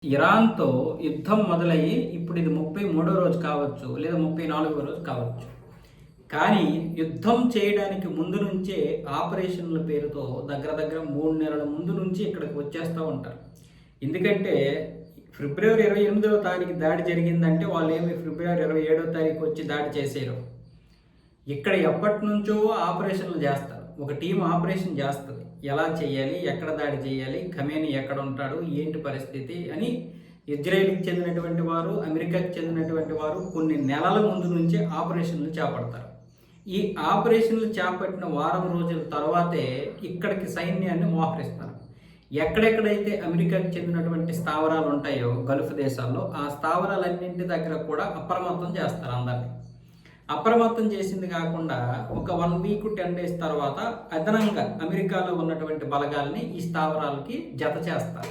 ఇరాన్‌తో యుద్ధం మొదలయ్యి ఇప్పుడు ఇది 33వ రోజు కావచ్చు, లేదా 34వ రోజు కావచ్చు. కానీ యుద్ధం చేయడానికి ముందు నుంచే ఆపరేషన్ల పేరుతో దగ్గర దగ్గర 3 నెలల ముందు నుంచి ఇక్కడికి వచ్చేస్తూ ఉంటారు. ఎందుకంటే ఫిబ్రవరి 28వ తారీఖు దాడి జరిగిందంటే వాళ్ళేమి ఫిబ్రవరి 27వ తారీఖు వచ్చి దాడి చేసేయరు. ఇక్కడ ఎప్పటినుంచో ఆపరేషన్లు చేస్తారు. ఒక టీం ఆపరేషన్ చేస్తుంది. ఎలా చేయాలి, ఎక్కడ దాడి చేయాలి, ఖమేని ఎక్కడ ఉంటాడు, ఏంటి పరిస్థితి అని ఇజ్రాయెల్కి చెందినటువంటి వారు, అమెరికాకి చెందినటువంటి వారు కొన్ని నెలల ముందు నుంచే ఆపరేషన్లు చేపడతారు. ఈ ఆపరేషన్లు చేపట్టిన వారం రోజుల తర్వాతే ఇక్కడికి సైన్యాన్ని మోహరిస్తారు. ఎక్కడెక్కడైతే అమెరికాకి చెందినటువంటి స్థావరాలు ఉంటాయో గల్ఫ్ దేశాల్లో, ఆ స్థావరాలన్నింటి దగ్గర కూడా అప్రమత్తం చేస్తారు అందరినీ. అప్రమత్తం చేసింది కాకుండా ఒక 1 వీక్ 10 డేస్ తర్వాత అదనంగా అమెరికాలో ఉన్నటువంటి బలగాల్ని ఈ స్థావరాలకి జత చేస్తారు.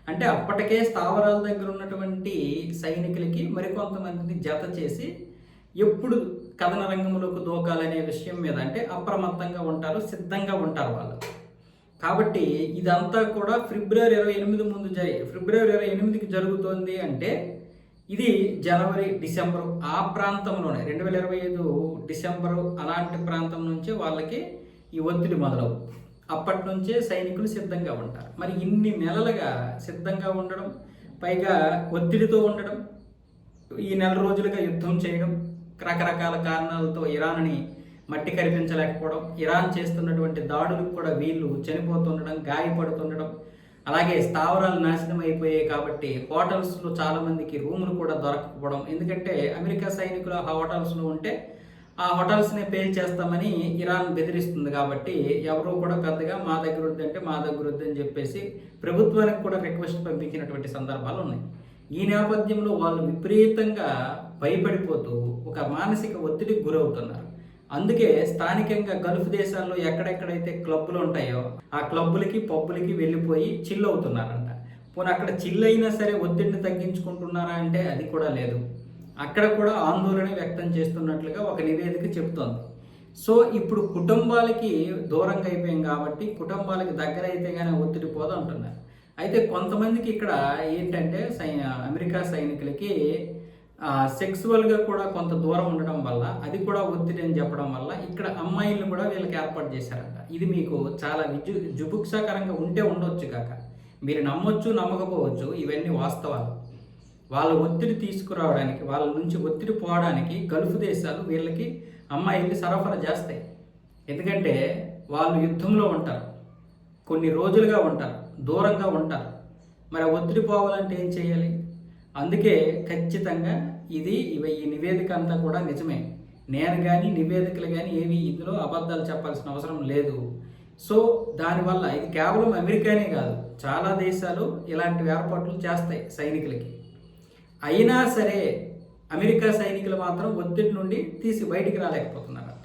అంటే అప్పటికే స్థావరాల దగ్గర ఉన్నటువంటి సైనికులకి మరికొంతమందిని జత చేసి ఎప్పుడు కథన రంగంలోకి దూకాలనే విషయం మీద అంటే అప్రమత్తంగా ఉంటారు, సిద్ధంగా ఉంటారు వాళ్ళు. కాబట్టి ఇదంతా కూడా ఫిబ్రవరి 28 ముందు ఫిబ్రవరి 28కి జరుగుతోంది అంటే ఇది జనవరి, డిసెంబరు ఆ ప్రాంతంలోనే 2025 డిసెంబరు అలాంటి ప్రాంతం నుంచే వాళ్ళకి ఈ ఒత్తిడి మొదలవు. అప్పటి నుంచే సైనికులు సిద్ధంగా ఉంటారు. మరి ఇన్ని నెలలుగా సిద్ధంగా ఉండడం, పైగా ఒత్తిడితో ఉండడం, ఈ నెల రోజులుగా యుద్ధం చేయడం, రకరకాల కారణాలతో ఇరాన్ని మట్టి కరిపించలేకపోవడం, ఇరాన్ చేస్తున్నటువంటి దాడులకు కూడా వీళ్ళు చనిపోతుండడం, గాయపడుతుండడం, అలాగే స్థావరాలు నాశనం అయిపోయాయి కాబట్టి హోటల్స్లో చాలామందికి రూములు కూడా దొరకకపోవడం. ఎందుకంటే అమెరికా సైనికులు ఆ హోటల్స్లో ఉంటే ఆ హోటల్స్ని పేల్చేస్తామని ఇరాన్ బెదిరిస్తుంది. కాబట్టి ఎవరూ కూడా పెద్దగా మా దగ్గర వద్దు అని చెప్పేసి ప్రభుత్వానికి కూడా రిక్వెస్ట్ పంపించినటువంటి సందర్భాలు ఉన్నాయి. ఈ నేపథ్యంలో వాళ్ళు విపరీతంగా భయపడిపోతూ ఒక మానసిక ఒత్తిడికి గురవుతున్నారు. అందుకే స్థానికంగా గల్ఫ్ దేశాల్లో ఎక్కడెక్కడైతే క్లబ్బులు ఉంటాయో ఆ క్లబ్బులకి, పబ్బులకి వెళ్ళిపోయి చిల్ అవుతున్నారంట. పోనీ అక్కడ చిల్ అయినా సరే ఒత్తిడిని తగ్గించుకుంటున్నారా అంటే అది కూడా లేదు. అక్కడ కూడా ఆందోళన వ్యక్తం చేస్తున్నట్లుగా ఒక నివేదిక చెప్తోంది. సో ఇప్పుడు కుటుంబాలకి దూరంగా అయిపోయాం కాబట్టి కుటుంబాలకి దగ్గర అయితే కానీ ఒత్తిడి పోదు అంటున్నారు. అయితే కొంతమందికి ఇక్కడ ఏంటంటే అమెరికా సైనికులకి సెక్సువల్గా కూడా కొంత దూరం ఉండడం వల్ల అది కూడా ఒత్తిడి అని చెప్పడం వల్ల ఇక్కడ అమ్మాయిలను కూడా వీళ్ళకి ఏర్పాటు చేశారంట. ఇది మీకు చాలా జుభుక్షకరంగా ఉంటే ఉండొచ్చు కాక, మీరు నమ్మొచ్చు నమ్మకపోవచ్చు, ఇవన్నీ వాస్తవాలు. వాళ్ళ ఒత్తిడి తీసుకురావడానికి, వాళ్ళ నుంచి ఒత్తిడి పోవడానికి గల్ఫ్ దేశాలు వీళ్ళకి అమ్మాయిల్ని సరఫరా చేస్తాయి. ఎందుకంటే వాళ్ళు యుద్ధంలో ఉంటారు, కొన్ని రోజులుగా ఉంటారు, దూరంగా ఉంటారు. మరి ఒత్తిడి పోవాలంటే ఏం చేయాలి? అందుకే ఖచ్చితంగా ఈ నివేదిక అంతా కూడా నిజమే. నేను కానీ నివేదికలు కానీ ఏవి ఇందులో అబద్ధాలు చెప్పాల్సిన అవసరం లేదు. సో దానివల్ల ఇది కేవలం అమెరికానే కాదు, చాలా దేశాలు ఇలాంటి ఏర్పాట్లు చేస్తాయి సైనికులకి. అయినా సరే అమెరికా సైనికులు మాత్రం ఒత్తిడి నుండి తీసి బయటికి రాలేకపోతున్నారు.